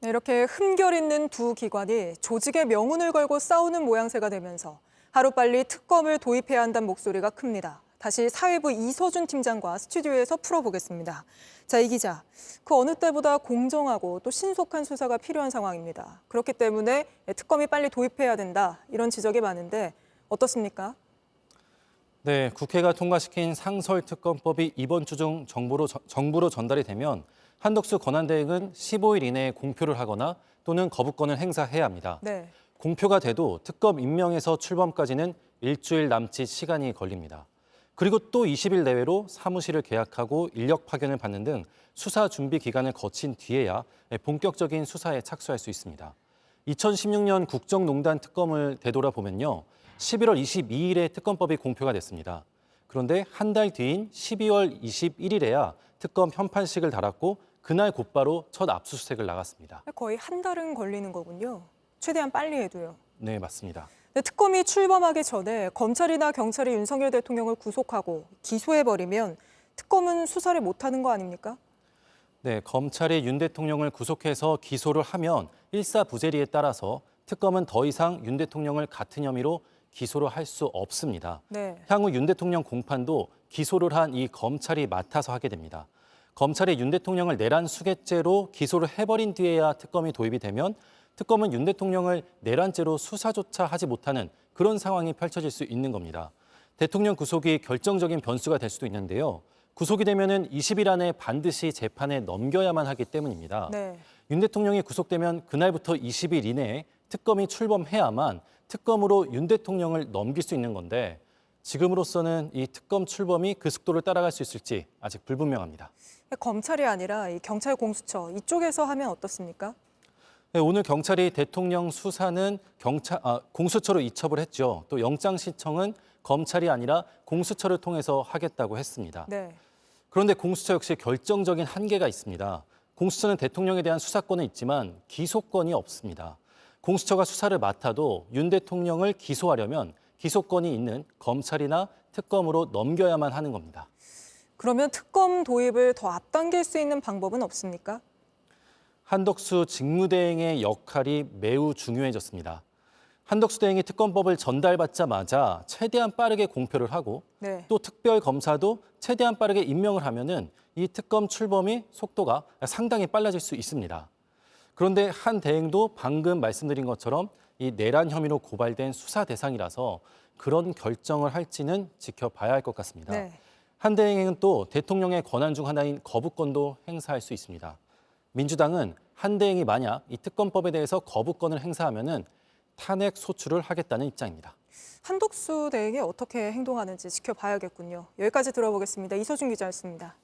이렇게 흠결 있는 두 기관이 조직의 명운을 걸고 싸우는 모양새가 되면서 하루빨리 특검을 도입해야 한다는 목소리가 큽니다. 다시 사회부 이서준 팀장과 스튜디오에서 풀어보겠습니다. 자, 이 기자, 그 어느 때보다 공정하고 또 신속한 수사가 필요한 상황입니다. 그렇기 때문에 특검이 빨리 도입해야 된다, 이런 지적이 많은데 어떻습니까? 네, 국회가 통과시킨 상설특검법이 이번 주 중 정부로 전달이 되면 한덕수 권한대행은 15일 이내에 공표를 하거나 또는 거부권을 행사해야 합니다. 네. 공표가 돼도 특검 임명에서 출범까지는 일주일 남짓 시간이 걸립니다. 그리고 또 20일 내외로 사무실을 계약하고 인력 파견을 받는 등 수사 준비 기간을 거친 뒤에야 본격적인 수사에 착수할 수 있습니다. 2016년 국정농단 특검을 되돌아보면요. 11월 22일에 특검법이 공표가 됐습니다. 그런데 한 달 뒤인 12월 21일에야 특검 현판식을 달았고 그날 곧바로 첫 압수수색을 나갔습니다. 거의 한 달은 걸리는 거군요. 최대한 빨리 해도요. 네, 맞습니다. 특검이 출범하기 전에 검찰이나 경찰이 윤석열 대통령을 구속하고 기소해버리면 특검은 수사를 못하는 거 아닙니까? 네, 검찰이 윤 대통령을 구속해서 기소를 하면 일사부재리에 따라서 특검은 더 이상 윤 대통령을 같은 혐의로 기소를 할 수 없습니다. 네. 향후 윤 대통령 공판도 기소를 한 이 검찰이 맡아서 하게 됩니다. 검찰이 윤 대통령을 내란 수괴죄로 기소를 해버린 뒤에야 특검이 도입이 되면 특검은 윤 대통령을 내란죄로 수사조차 하지 못하는 그런 상황이 펼쳐질 수 있는 겁니다. 대통령 구속이 결정적인 변수가 될 수도 있는데요. 구속이 되면은 20일 안에 반드시 재판에 넘겨야만 하기 때문입니다. 네. 윤 대통령이 구속되면 그날부터 20일 이내에 특검이 출범해야만 특검으로 윤 대통령을 넘길 수 있는 건데 지금으로서는 이 특검 출범이 그 속도를 따라갈 수 있을지 아직 불분명합니다. 검찰이 아니라 이 경찰 공수처 이쪽에서 하면 어떻습니까? 네, 오늘 경찰이 대통령 수사는 공수처로 이첩을 했죠. 또 영장 신청은 검찰이 아니라 공수처를 통해서 하겠다고 했습니다. 네. 그런데 공수처 역시 결정적인 한계가 있습니다. 공수처는 대통령에 대한 수사권은 있지만 기소권이 없습니다. 공수처가 수사를 맡아도 윤 대통령을 기소하려면 기소권이 있는 검찰이나 특검으로 넘겨야만 하는 겁니다. 그러면 특검 도입을 더 앞당길 수 있는 방법은 없습니까? 한덕수 직무대행의 역할이 매우 중요해졌습니다. 한덕수 대행이 특검법을 전달받자마자 최대한 빠르게 공표를 하고 네. 또 특별검사도 최대한 빠르게 임명을 하면은 이 특검 출범이 속도가 상당히 빨라질 수 있습니다. 그런데 한 대행도 방금 말씀드린 것처럼 이 내란 혐의로 고발된 수사 대상이라서 그런 결정을 할지는 지켜봐야 할 것 같습니다. 네. 한 대행은 또 대통령의 권한 중 하나인 거부권도 행사할 수 있습니다. 민주당은 한 대행이 만약 이 특검법에 대해서 거부권을 행사하면은 탄핵 소추를 하겠다는 입장입니다. 한덕수 대행이 어떻게 행동하는지 지켜봐야겠군요. 여기까지 들어보겠습니다. 이서준 기자였습니다.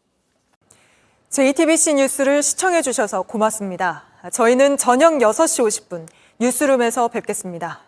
JTBC 뉴스를 시청해 주셔서 고맙습니다. 저희는 저녁 6시 50분 뉴스룸에서 뵙겠습니다.